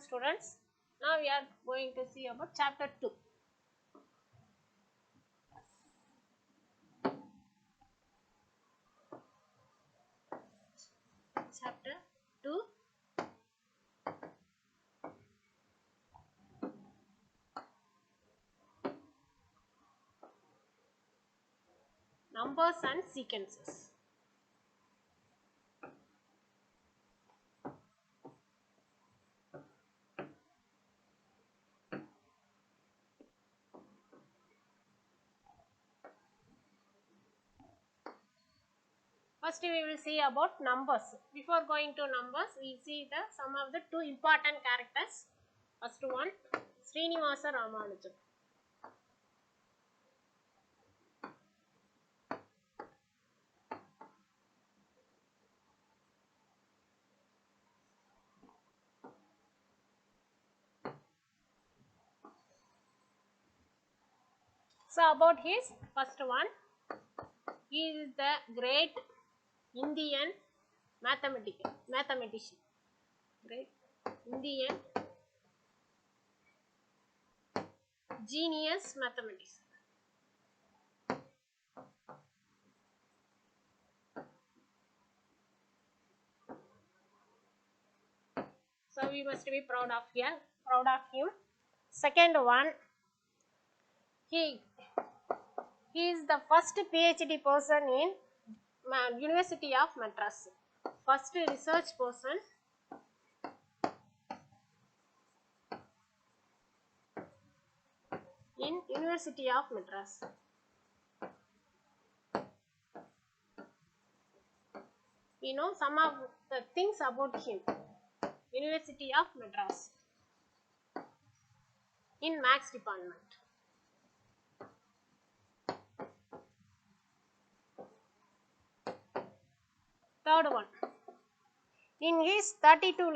students. Now we are going to see about chapter 2. Chapter 2. Numbers and sequences. First we will see about numbers. Before going to numbers, we see some of the two important characters. First one, Srinivasa Ramanujan. So about his first one, he is the great Indian mathematician. Great Indian genius mathematician. So we must be proud of him. Second one, he is the first PhD person in University of Madras. First research person in University of Madras. We know some of the things about him. University of Madras in Maths department. Third one, in his 32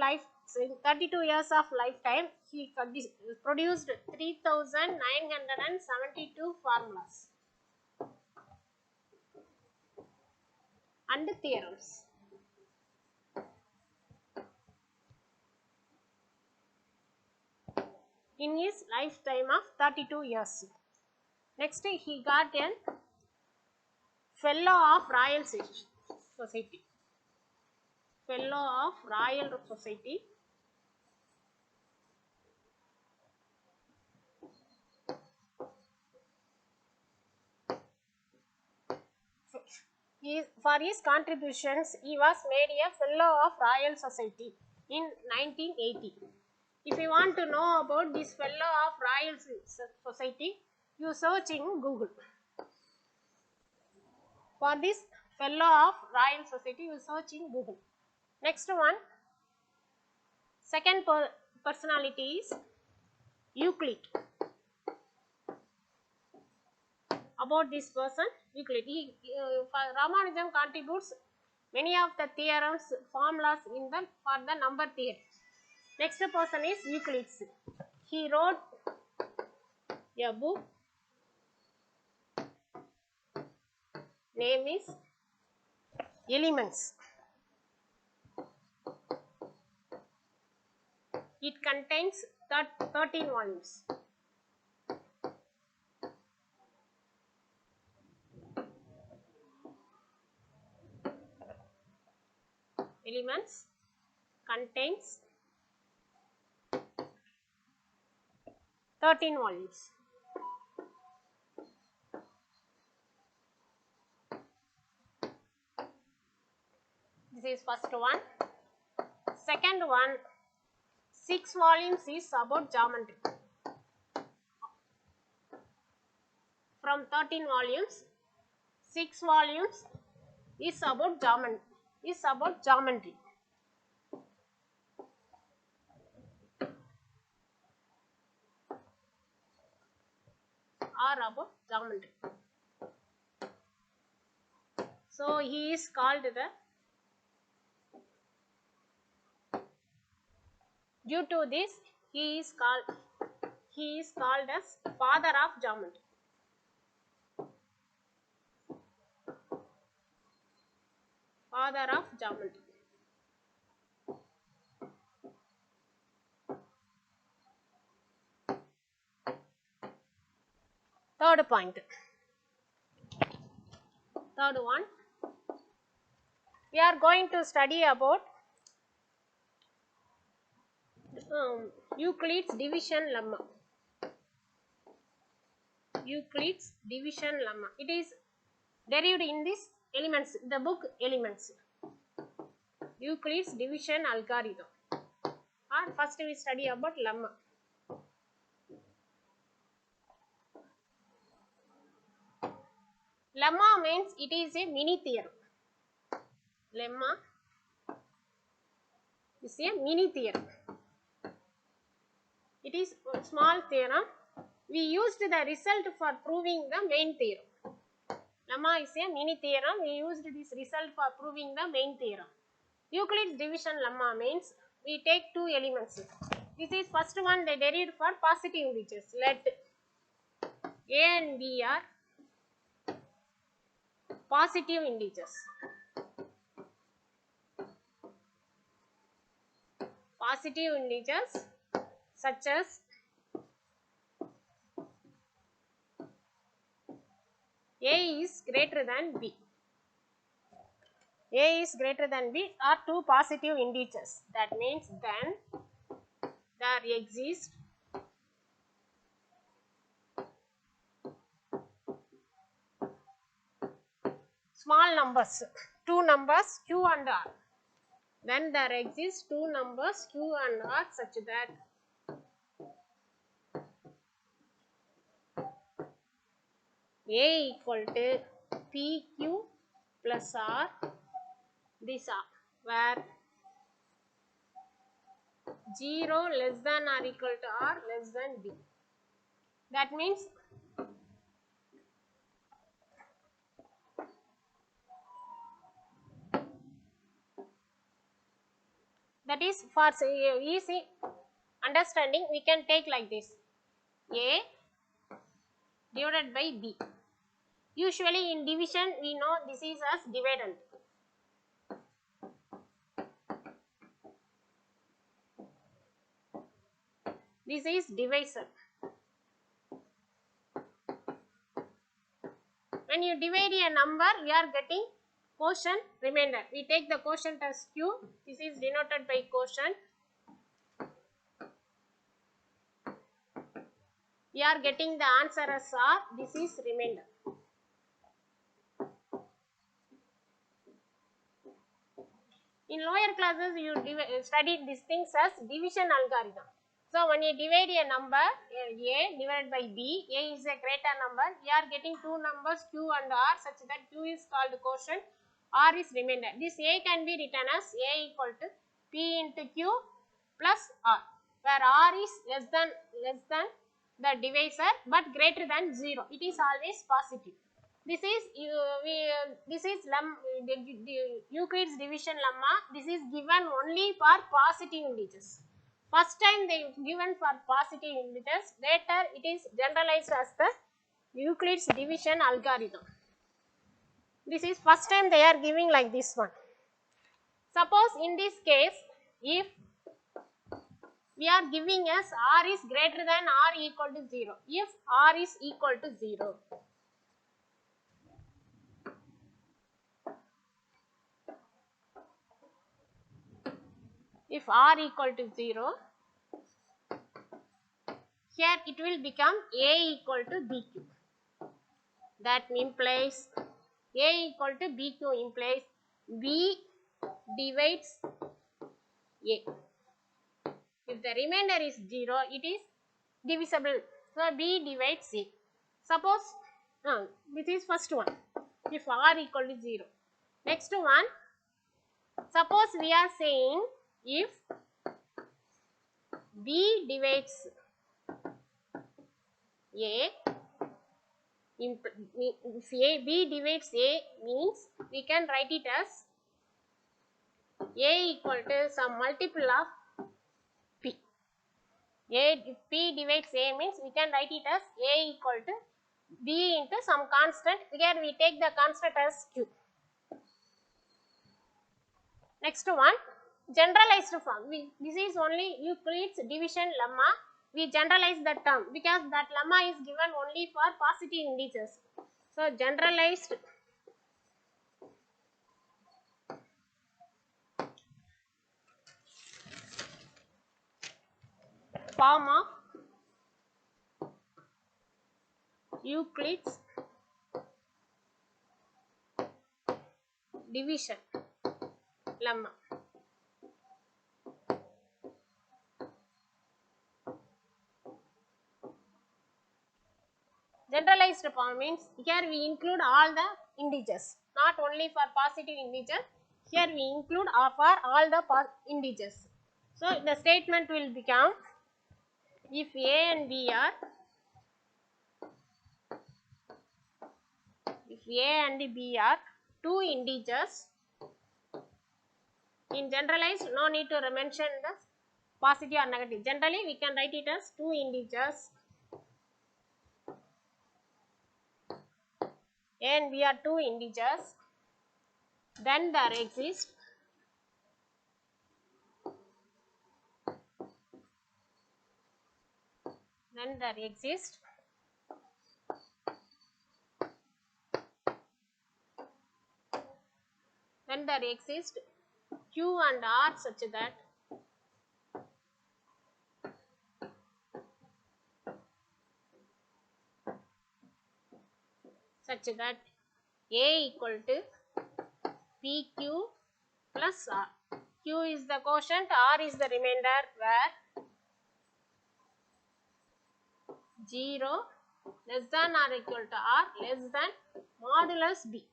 years of lifetime, he produced 3,972 formulas and theorems. In his lifetime of 32 years. Next, he got a Fellow of Royal Society. Fellow of Royal Society. For his contributions, he was made a Fellow of Royal Society in 1980. If you want to know about this Fellow of Royal Society, you search in Google. For this Fellow of Royal Society, you search in Google. Next one, second personality is Euclid. About this person, Euclid. Ramanujan contributes many of the theorems, formulas for the number theory. Next person is Euclid. He wrote a book. Name is Elements. It contains 13 volumes. Elements contains 13 volumes. This is first one. Second one, 6 volumes is about geometry. From 13 volumes, 6 volumes is about geometry. Or about geometry. So he is called due to this he is called as father of geometry. Father of geometry. Third point. Third one. We are going to study about Euclid's division lemma. Euclid's division lemma. It is derived in this Elements, the book Elements. Euclid's division algorithm. First we study about lemma. Lemma means it is a mini theorem. Lemma is a mini theorem. It is a small theorem. We used the result for proving the main theorem. Lemma is a mini theorem. We used this result for proving the main theorem. Euclid's division lemma means we take two elements. This is first one they derived for positive integers. Let A and B are positive integers. Positive integers such as A is greater than B. A is greater than B are two positive integers. That means then there exist small numbers, two numbers Q and R. Then there exist two numbers Q and R such that A equal to PQ plus R, this R, where 0 less than or equal to R less than B. That means that is for easy understanding we can take like this: A divided by B. Usually in division we know this is as dividend. This is divisor. When you divide a number, we are getting quotient remainder. We take the quotient as Q. This is denoted by quotient. We are getting the answer as R. This is remainder. In lower classes, you studied these things as division algorithm. So, when you divide a number A divided by B, A is a greater number, we are getting two numbers Q and R such that Q is called quotient, R is remainder. This A can be written as A equal to P into Q plus R, where R is less than the divisor but greater than 0. It is always positive. This is Euclid's division lemma. This is given only for positive integers. First time they given for positive integers, later it is generalized as the Euclid's division algorithm. This is first time they are giving like this one. Suppose in this case, if we are giving as R is greater than or equal to 0, if R is equal to 0, if R equal to 0, here it will become A equal to BQ. That implies A equal to BQ implies B divides A. If the remainder is 0, it is divisible. So, B divides A. Suppose, this is first one, if R equal to 0. Next one, suppose we are saying if B divides A, if B divides A means we can write it as A equal to some multiple of P. If P divides A means we can write it as A equal to B into some constant. Here we take the constant as Q. Next one, generalized form. This is only Euclid's division lemma. we generalize the term because that lemma is given only for positive integers. So generalized form of Euclid's division lemma. Generalized form means here we include all the integers, not only for positive integers. Here we include for all the integers. So the statement will become, if A and B are, if A and B are two integers, in generalized no need to mention the positive or negative. Generally we can write it as two integers. A and B are two integers, then there exists Q and R such that A equal to PQ plus R. Q is the quotient, R is the remainder, where 0 less than or equal to R less than modulus B.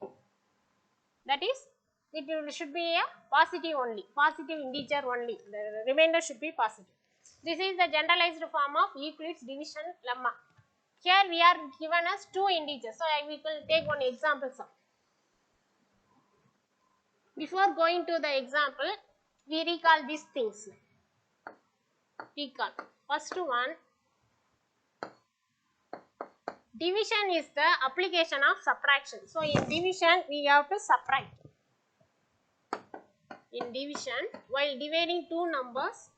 That is, it should be a positive only, positive integer only. The remainder should be positive. This is the generalized form of Euclid's division lemma. Here we are given as two integers. So I will take one example sum. Before going to the example, we recall these things. Recall. First one, division is the application of subtraction. So in division we have to subtract. In division, while dividing two numbers,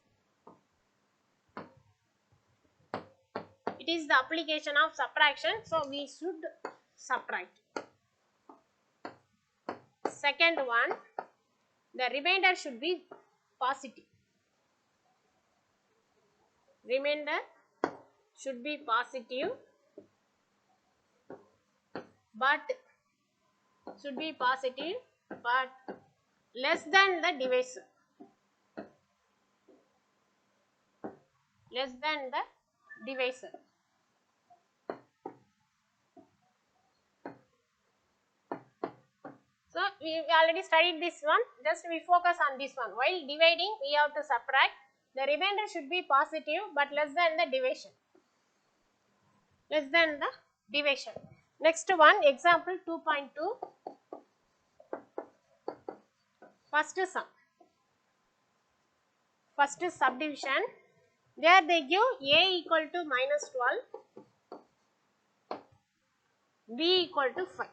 it is the application of subtraction. So we should subtract. Second one, the remainder should be positive. Remainder should be positive, but less than the divisor. Less than the divisor. So we already studied this one. Just we focus on this one. While dividing, we have to subtract. The remainder should be positive, but less than the division. Less than the division. Next one, example 2.2. First sum. First subdivision. There they give A equal to minus 12, B equal to 5.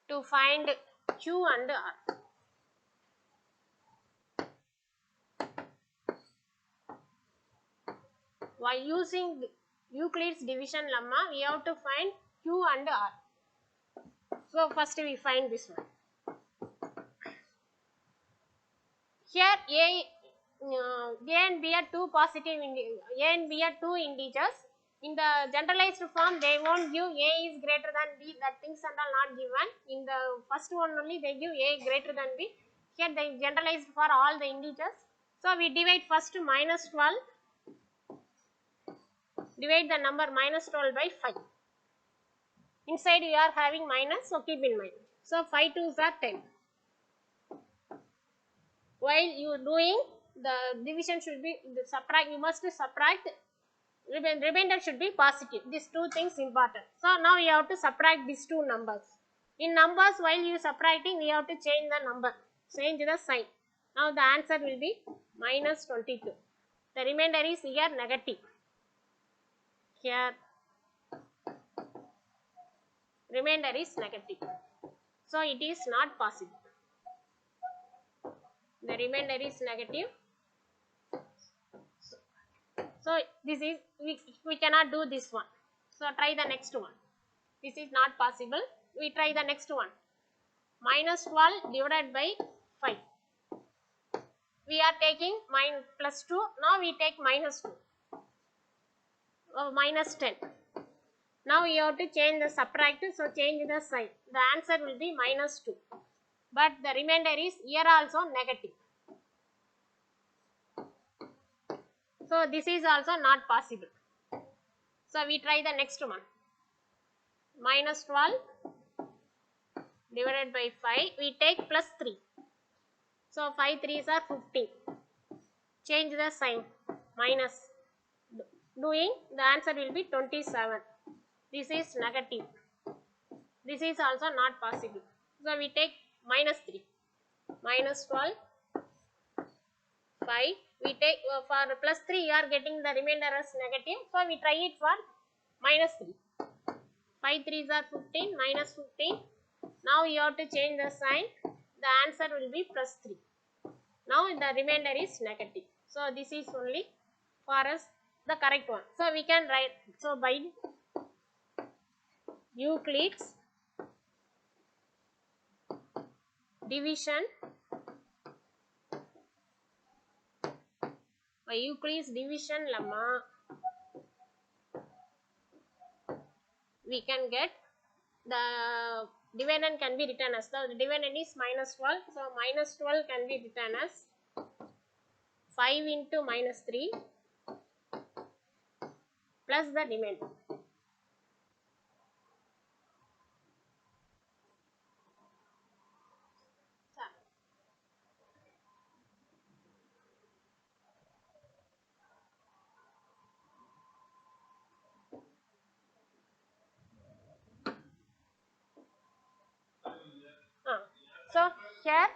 To find Q and R. While using Euclid's division lemma, we have to find Q and R. So first we find this one. Here A and B are two positive A and B are two integers. In the generalized form, they won't give A is greater than B. That things and all not given. In the first one only, they give A greater than B. Here they generalized for all the integers. So we divide first minus 12. Divide the number minus 12 by 5. Inside you are having minus, so keep in mind. So 5 2s are 10. While you doing the division should be the subtract, you must subtract, remainder should be positive. These two things important. So now you have to subtract these two numbers. In numbers, while you subtracting, we have to change the number, change the sign. Now the answer will be minus 22. The remainder is here negative. Here remainder is negative. So it is not possible. The remainder is negative. So this is, we cannot do this one. So try the next one. This is not possible. We try the next one. Minus 12 divided by 5. We are taking plus 2. Now we take minus 2. Minus 10. Now you have to change the subtract. So change the sign. The answer will be minus 2. But the remainder is here also negative. So this is also not possible. So we try the next one. Minus 12 divided by 5. We take plus 3. So 5 3s are 15. Change the sign. Minus. Doing, the answer will be 27. This is negative. This is also not possible. So we take minus 3. Minus 12. 5. We take for plus 3, you are getting the remainder as negative. So we try it for minus 3. 5 3s are 15. Minus 15. Now you have to change the sign. The answer will be plus 3. Now the remainder is negative. So this is only for us the correct one. So we can write. So by Euclid's division, lemma, we can get the dividend can be written as, the dividend is minus 12. So minus 12 can be written as 5 into minus 3 plus the remainder. So here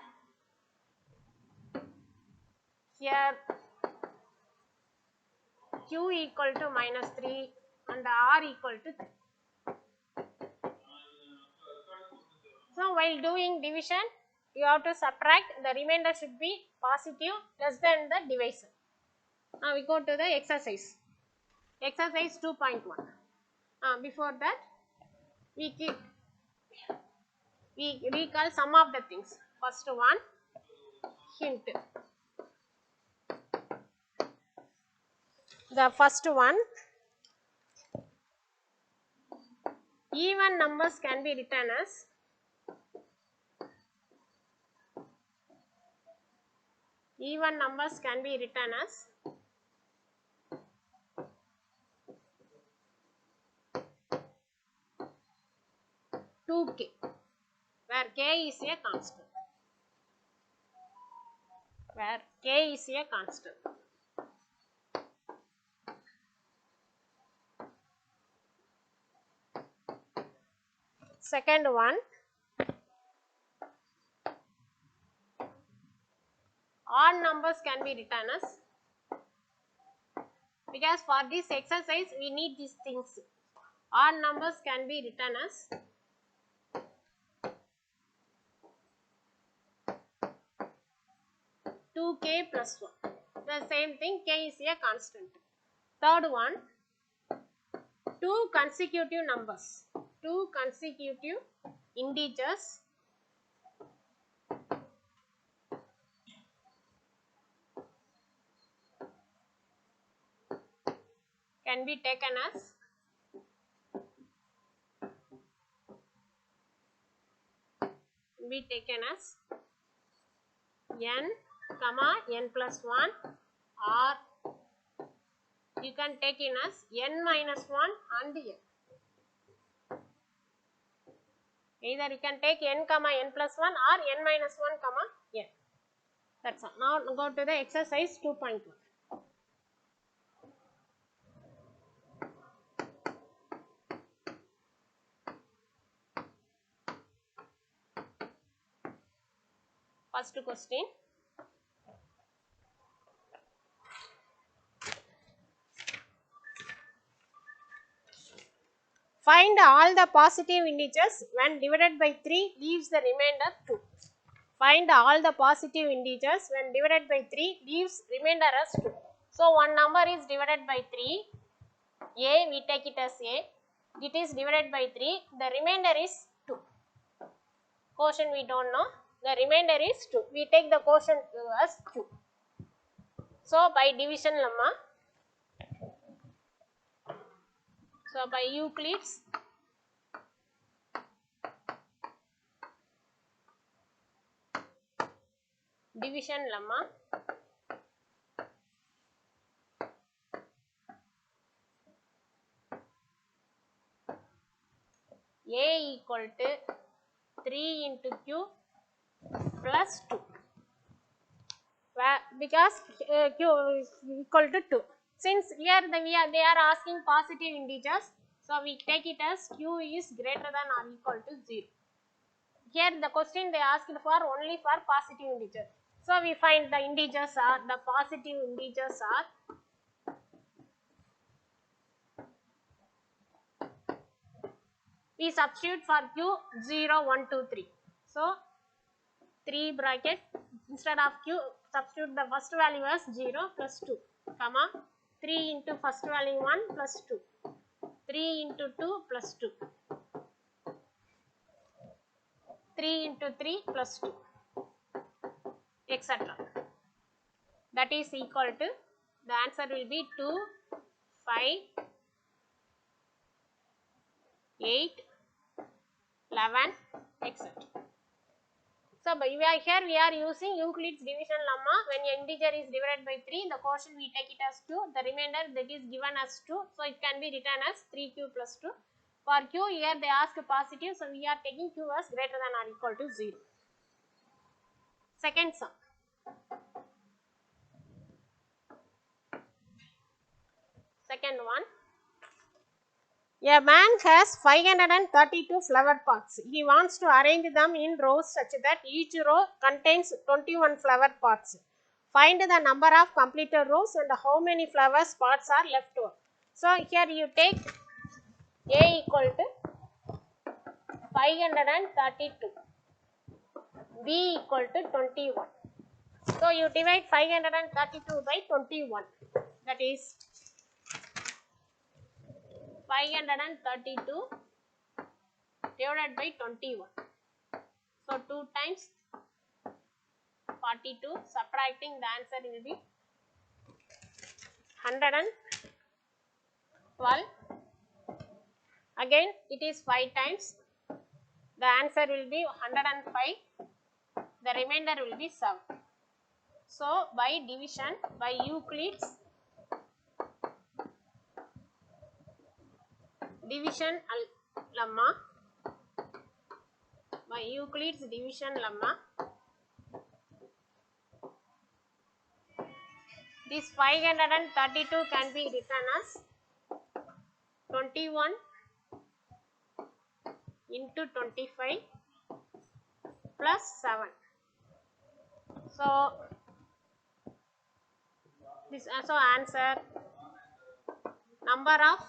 Q equal to minus 3 and R equal to 3. So while doing division, you have to subtract. The remainder should be positive less than the divisor. Now we go to the exercise. Exercise 2.1. Before that, we recall some of the things. First one, hint. The first one, even numbers can be written as 2k, where k is a constant. Second one, odd numbers can be written as, because for this exercise we need these things. Odd numbers can be written as 2k plus 1. The same thing, k is a constant. Third one, two consecutive numbers, two consecutive integers can be taken as n, n plus 1, or you can take in as n minus 1 and n. Either you can take n, n plus 1 or n minus 1, n. That's all. Now go to the exercise 2.1. First question. Find all the positive integers when divided by 3 leaves the remainder 2. Find all the positive integers when divided by 3 leaves remainder as 2. So one number is divided by 3, a we take it as a, it is divided by 3, the remainder is 2. Quotient we don't know, the remainder is 2, we take the quotient as 2. So by division lemma, so by Euclid's division lemma, a equal to 3 into q plus 2, because q is equal to 2. Since here they are asking positive integers, so we take it as q is greater than or equal to 0. Here the question they asked for only for positive integer. So we find the integers are, the positive integers are we substitute for q 0, 1, 2, 3. So 3 bracket, instead of q substitute the first value as 0 plus 2, comma 3 into first value 1 plus 2, 3 into 2 plus 2, 3 into 3 plus 2, etc. That is equal to, the answer will be 2, 5, 8, 11, etc. So here we are using Euclid's division lemma. When an integer is divided by 3, the quotient we take it as 2, the remainder that is given as 2, so it can be written as 3q plus 2. For q here they ask positive, so we are taking q as greater than or equal to 0. Second sum. Second one. A man has 532 flower pots. He wants to arrange them in rows such that each row contains 21 flower pots. Find the number of completed rows and how many flower pots are left over. So here you take A equal to 532, B equal to 21. So you divide 532 by 21, that is 532 divided by 21. So 2 times 42, subtracting, the answer will be 112. Again it is 5 times, the answer will be 105, the remainder will be 7. So by division, by Euclid's division lemma, by Euclid's division lemma, this 532 can be written as 21 into 25 plus 7. So this also answer, number of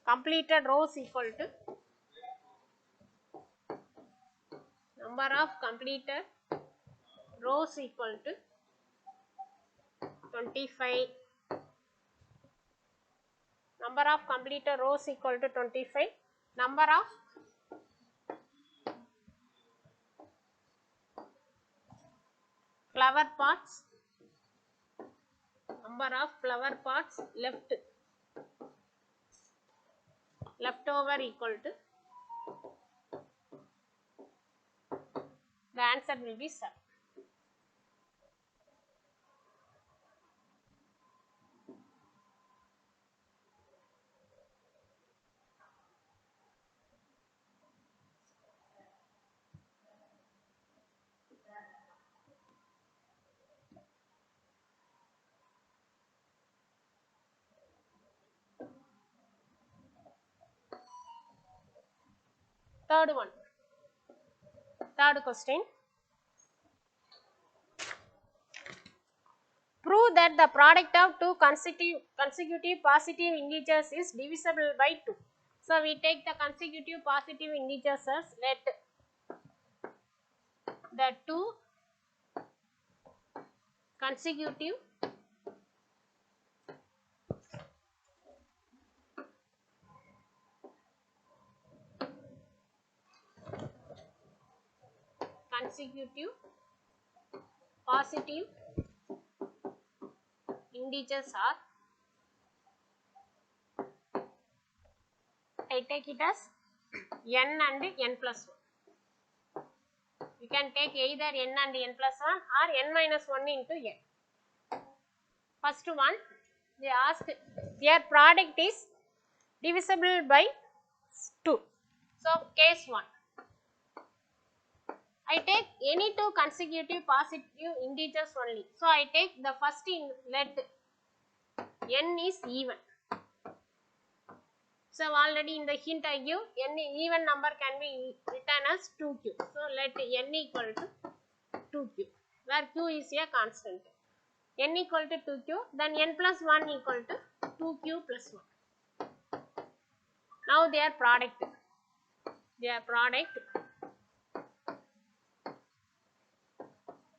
completed rows equal to number of completed rows equal to 25, number of completed rows equal to 25, number of flower pots, number of flower pots left over equal to, the answer will be 7. Third one, third question. Prove that the product of two consecutive positive integers is divisible by 2. So we take the consecutive positive integers as, let the two consecutive, positive integers are, I take it as n and n plus 1. You can take either n and n plus 1 or n minus 1 into n. First one, they asked their product is divisible by 2. So, case 1. I take any two consecutive positive integers only. So, I take the first let n is even. So, already in the hint I give, n even number can be written as 2q. So, let n equal to 2q, where q is a constant. N equal to 2q, then n plus 1 equal to 2q plus 1. Now, their product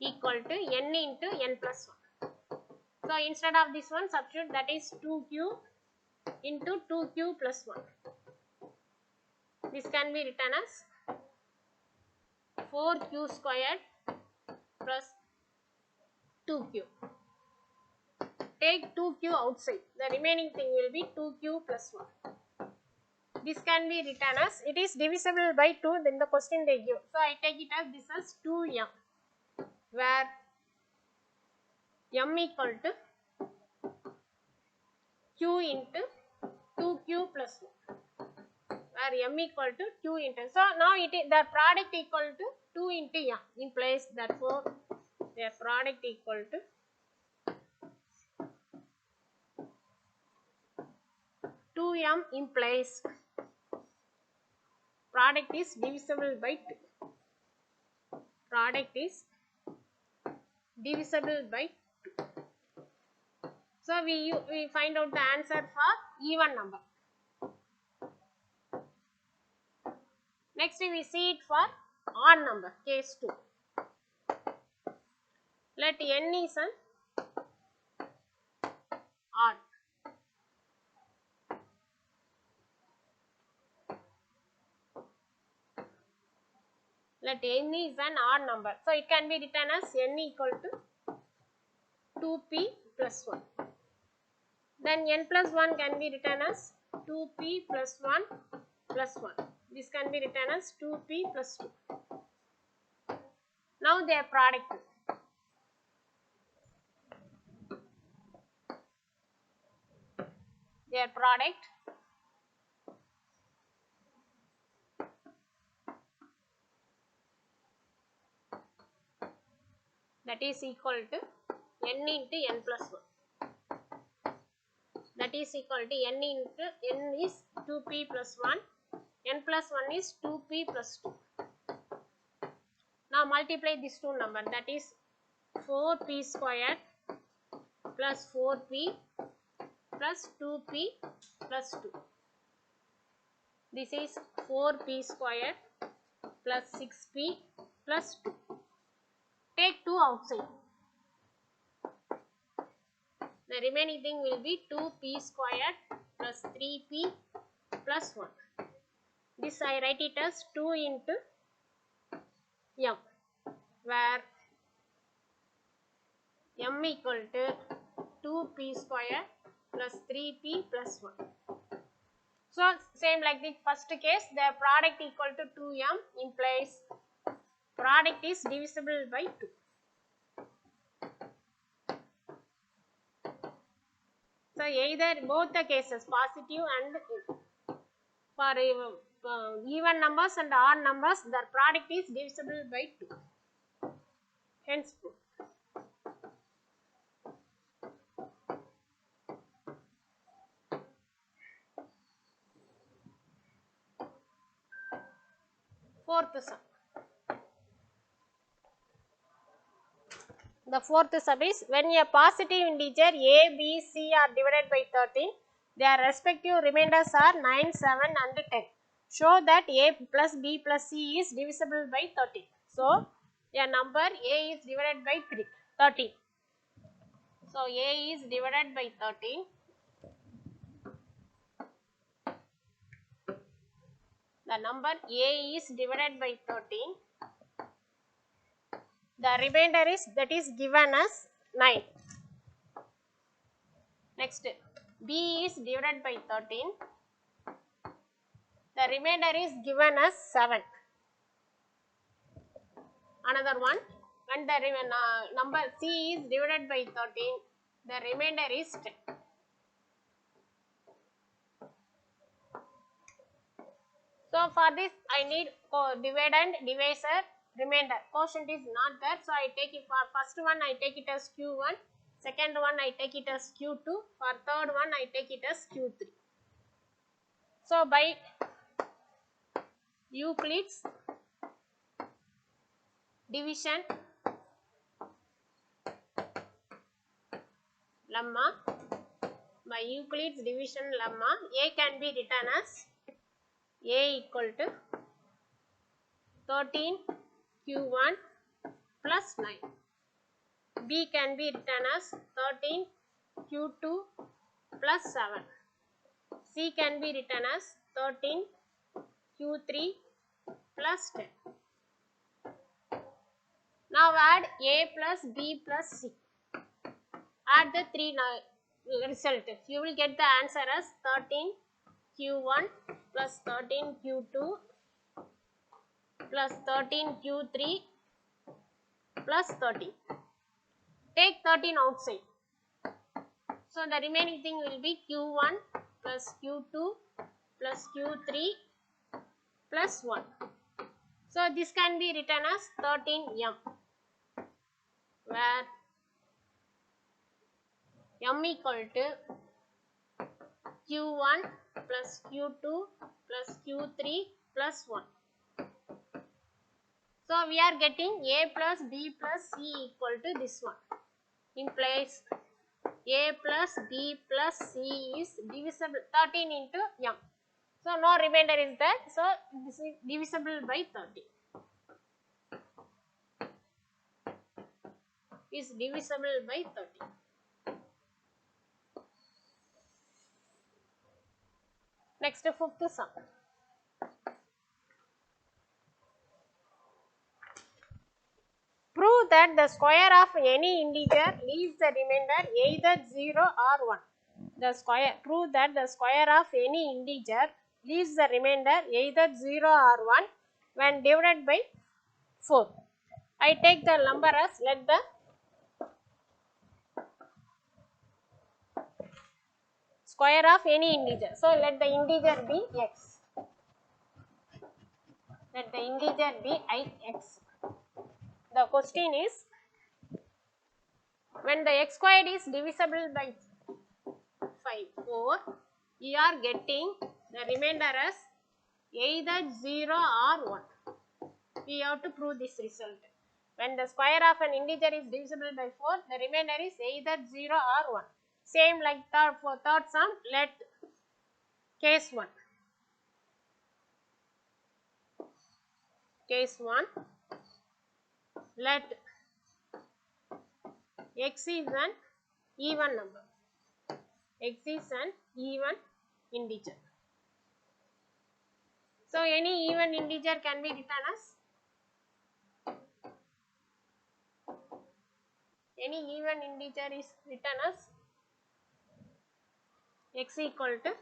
equal to n into n plus 1. So, instead of this one, substitute, that is 2q into 2q plus 1. This can be written as 4q squared plus 2q. Take 2q outside. The remaining thing will be 2q plus 1. This can be written as, it is divisible by 2, then the question they give. So, I take it as this as 2m, where m equal to q into 2q plus 1, where m equal to q into. So, now it is the product equal to 2 into m, implies therefore their product equal to 2m, implies product is divisible by 2. Product is divisible by 2. So, we find out the answer for even number. Next, we see it for odd number, case 2. Let n is an odd. Let n is an odd number. So, it can be written as n equal to 2p plus 1. Then n plus 1 can be written as 2p plus 1 plus 1. This can be written as 2p plus 2. Now, their product. Their product that is equal to n into n plus 1. That is equal to n into n is 2p plus 1, n plus 1 is 2p plus 2. Now, multiply these two numbers, that is 4p squared plus 4p plus 2p plus 2. This is 4p squared plus 6p plus 2. Take 2 outside. The remaining thing will be 2p squared plus 3p plus 1. This I write it as 2 into m, where m equal to 2p squared plus 3p plus 1. So, same like the first case, the product equal to 2m, implies product is divisible by 2. So, either both the cases, positive and for even numbers and odd numbers, the product is divisible by 2. Hence, fourth sum. The fourth sum is, when a positive integer a, b, c are divided by 13, their respective remainders are 9, 7 and 10. Show that a plus b plus c is divisible by 13. So, a number a is divided by 13. So A is divided by 13. The number A is divided by 13. The remainder is, that is given as 9. Next, B is divided by 13. The remainder is given as 7. Another one, when the number C is divided by 13, the remainder is 10. So for this I need dividend, divisor, remainder. Quotient is not there, so I take it for first one I take it as Q1, second one I take it as Q2, for third one I take it as Q3. So by Euclid's division lemma, by Euclid's division lemma, A can be written as A equal to 13 Q1 plus 9. B can be written as 13 Q2 plus 7. C can be written as 13 Q3 plus 10. Now add A plus B plus C. Add the three result. You will get the answer as 13 Q1 plus 13 Q2 plus 13 Q3 plus 13. Take 13 outside. So the remaining thing will be Q1 plus Q2 plus Q3 plus 1. So this can be written as 13M, where M equal to Q1 plus Q2 plus Q3 plus 1. So we are getting A plus B plus C equal to this one. Implies A plus B plus C is divisible 13 into M. So no remainder is there. So this is divisible by 13. Is divisible by 13. Next, fifth sum. Prove that the square of any integer leaves the remainder either 0 or 1. Prove that the square of any integer leaves the remainder either 0 or 1 when divided by 4. I take the number as, let the square of any integer. So let the integer be x. Let the integer be ix. The question is, when the x squared is divisible by 4, you are getting the remainder as either 0 or 1. We have to prove this result. When the square of an integer is divisible by 4, the remainder is either 0 or 1. Same like for third sum, let case 1. Case 1, let x is an even number. X is an even integer. So any even integer can be written as, any even integer is written as x equal to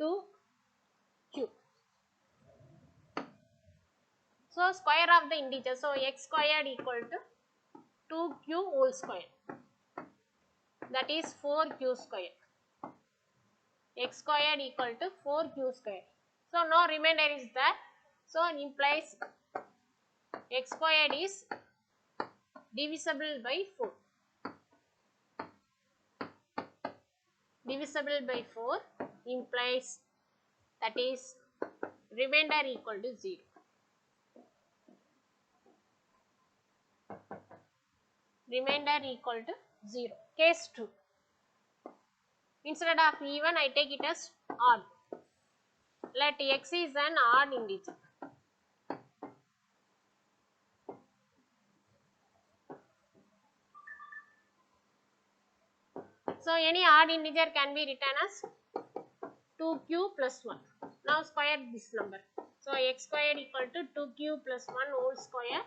2q. So square of the integer, so x squared equal to 2q whole square, that is 4q square. X squared equal to 4q square. So no remainder is there. So it implies x squared is divisible by 4. Divisible by 4 implies, that is remainder equal to 0. Remainder equal to 0. Case 2. Instead of even, I take it as odd. Let x is an odd integer. So any odd integer can be written as 2q plus 1. Now square this number. So x squared equal to 2q plus 1 whole square.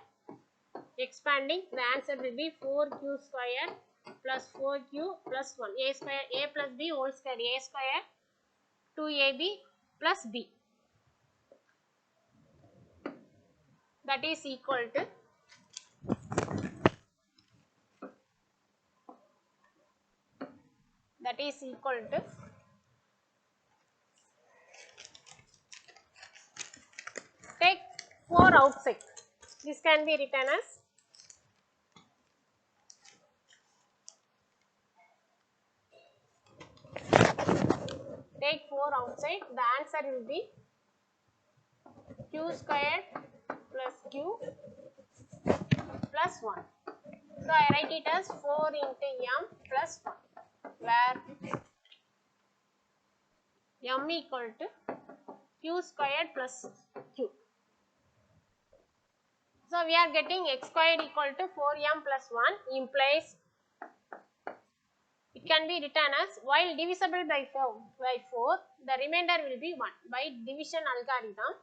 Expanding, the answer will be 4q square plus 4q plus 1. A square, a plus b whole square, a square 2ab plus b. That is equal to take 4 outside. This can be written as take 4 outside. The answer will be q squared plus q plus 1. So I write it as 4 into m plus 1, where m equal to q squared plus q. So we are getting x squared equal to 4m plus 1 implies it can be written as while divisible by 4, the remainder will be 1. By division algorithm,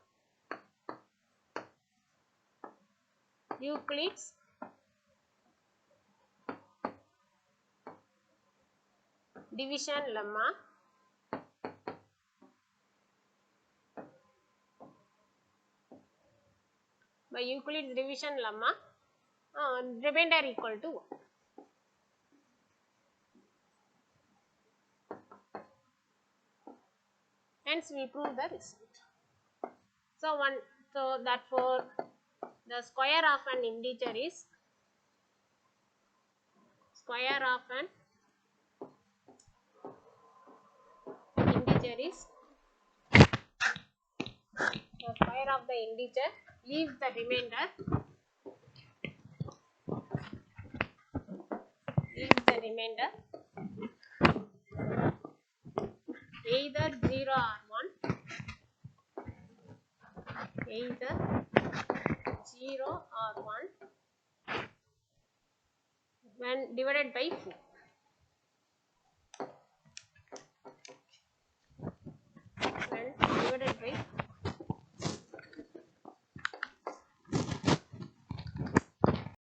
Euclid's division lemma, remainder equal to 1. Hence we prove the result. So therefore the square of an integer is the square of the integer leaves the remainder either 0 or 1, when divided by 4.